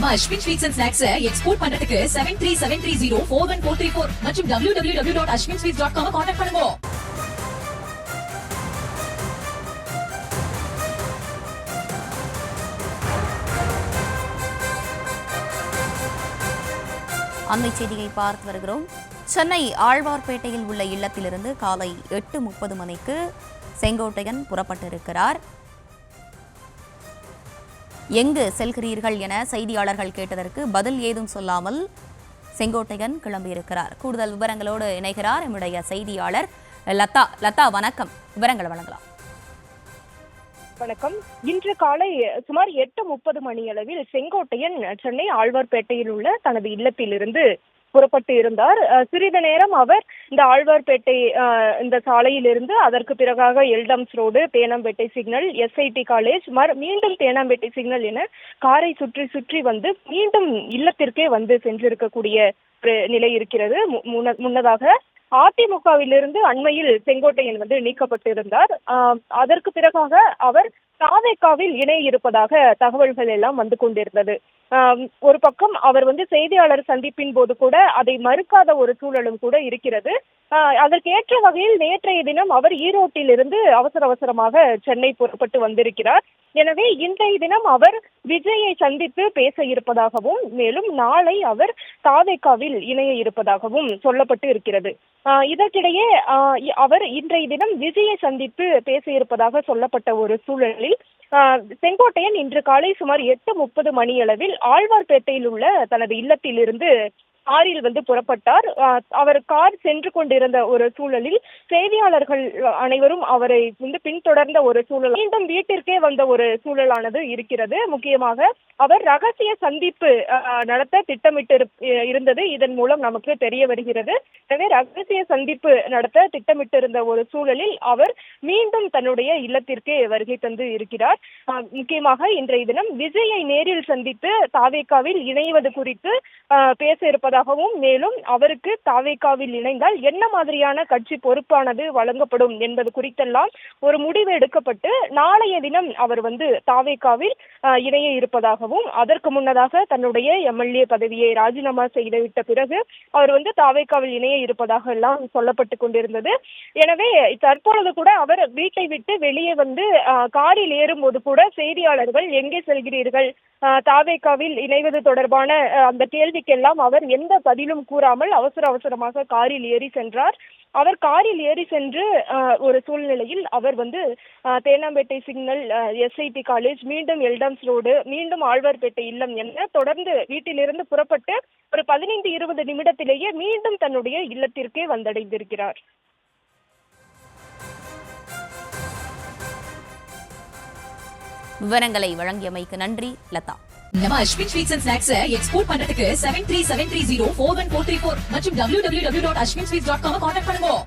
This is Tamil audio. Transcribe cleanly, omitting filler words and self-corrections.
நம்ம Ashwin sweets and snacks export பண்றதுக்கு 7373041434 மற்றும் www.ashwinsweets.com கான்டாக்ட் பண்ணுங்க. அண்மை செய்தியை பார்த்து வருகிறோம். சென்னை ஆழ்வார்பேட்டையில் உள்ள இல்லத்திலிருந்து காலை 8:30 மணிக்கு செங்கோட்டையன் புறப்பட்டிருக்கிறார். எங்கு செல்கிறீர்கள் என செய்தியாளர்கள் கேட்டதற்கு பதில் ஏதும் சொல்லாமல் செங்கோட்டையன் கிளம்பியிருக்கிறார். கூடுதல் விவரங்களோடு இணைகிறார் நம்முடைய செய்தியாளர் லதா. லதா, வணக்கம். விவரங்கள் வழங்கலாம். வணக்கம். இன்று காலை சுமார் 8:30 மணியளவில் செங்கோட்டையன் சென்னை ஆழ்வார்பேட்டையில் உள்ள தனது இல்லத்திலிருந்து புறப்பட்டு இருந்தார். சிறிது நேரம் அவர் இந்த ஆழ்வார்பேட்டை இந்த சாலையிலிருந்து அதற்கு பிறகாக Eldams road, Teynampet signal, SIT college, மீண்டும் தேனாம்பேட்டை சிக்னல் என காரை சுற்றி சுற்றி வந்து மீண்டும் இல்லத்திற்கே வந்து சென்றிருக்கக்கூடிய நிலை இருக்கிறது. முன்னதாக அதிமுகவிலிருந்து அண்மையில் செங்கோட்டையன் வந்து நீக்கப்பட்டிருந்தார். அதற்கு பிறகாக அவர் தாவேகாவில் இணைய இருப்பதாக தகவல்கள் எல்லாம் வந்து கொண்டிருந்தது. ஒரு பக்கம் அவர் வந்து செய்தியாளர் சந்திப்பின் போது கூட அதை மறுக்காத ஒரு சூழலும் கூட இருக்கிறது. அதற்கேற்ற வகையில் நேற்றைய தினம் அவர் ஈரோட்டிலிருந்து அவசரமாக சென்னை புறப்பட்டு வந்திருக்கிறார். எனவே இன்றைய தினம் அவர் விஜயை சந்தித்து பேச இருப்பதாகவும், மேலும் நாளை அவர் தாவேகாவில் இணைய இருப்பதாகவும் சொல்லப்பட்டு இருக்கிறது. இதற்கிடையே அவர் இன்றைய தினம் விஜயை சந்தித்து பேச இருப்பதாக சொல்லப்பட்ட ஒரு சூழலில் செங்கோட்டையன் இன்று காலை சுமார் 8:30 மணியளவில் ஆழ்வார்பேட்டையில் உள்ள தனது இல்லத்திலிருந்து காரில் வந்து புறப்பட்டார். அவர் கார் சென்று கொண்டிருந்த ஒரு சூழலில் செய்தியாளர்கள் அனைவரும் அவரை வந்து பின்தொடர்ந்த ஒரு சூழல், மீண்டும் வீட்டிற்கே வந்த ஒரு சூழலானது இருக்கிறது. முக்கியமாக அவர் ரகசிய சந்திப்பு நடத்த திட்டமிட்டு இருந்தது இதன் மூலம் நமக்கு தெரிய வருகிறது. எனவே ரகசிய சந்திப்பு நடத்த திட்டமிட்டிருந்த ஒரு சூழலில் அவர் மீண்டும் தன்னுடைய இல்லத்திற்கே வருகை தந்து இருக்கிறார். முக்கியமாக இன்றைய தினம் விஜயை நேரில் சந்தித்து தாவேகாவில் இணைவது குறித்து பேச இருப்பதாகவும், மேலும் அவருக்கு தாவேகாவில் இணைந்தால் என்ன மாதிரியான கட்சி பொறுப்பானது வழங்கப்படும் என்பது குறித்தெல்லாம் ஒரு முடிவு எடுக்கப்பட்டு நாளைய தினம் அவர் வந்து தாவேகாவில் இணைய இருப்பதாகவும், அதற்கு முன்னதாக தன்னுடைய MLA பதவியை ராஜினாமா செய்துவிட்ட பிறகு அவர் வந்து தாவேகாவில் இணைய இருப்பதாக எல்லாம் சொல்லப்பட்டு கொண்டிருந்தது. எனவே தற்பொழுது கூட அவர் வீட்டை விட்டு வெளியே வந்து காரில் ஏறும்போது கூட செய்தியாளர்கள் எங்கே செல்கிறீர்கள், தாவேகாவில் இணைவது தொடர்பான அந்த கேள்விக்கெல்லாம் அவர் எந்த பதிலும் கூறாமல் அவசரமாக காரில் ஏறி சென்றார். அவர் காரில் ஏறி சென்று ஒரு சூழ்நிலையில் அவர் வந்து தேனாம்பேட்டை சிக்னல், SIT காலேஜ், மீண்டும் எல்டம்ஸ் ரோடு, மீண்டும் ஆழ்வார்பேட்டை இல்லம் என தொடர்ந்து வீட்டிலிருந்து புறப்பட்டு ஒரு 15-20 நிமிடத்திலேயே மீண்டும் தன்னுடைய இல்லத்திற்கே வந்தடைந்திருக்கிறார். விவரங்களை வழங்கியமைக்கு நன்றி லதா. நம்ம Ashwin sweets and snacks export பண்றதுக்கு 7373041434 மற்றும் www.ashwinsweets.com கான்டாக்ட் பண்ணுங்க.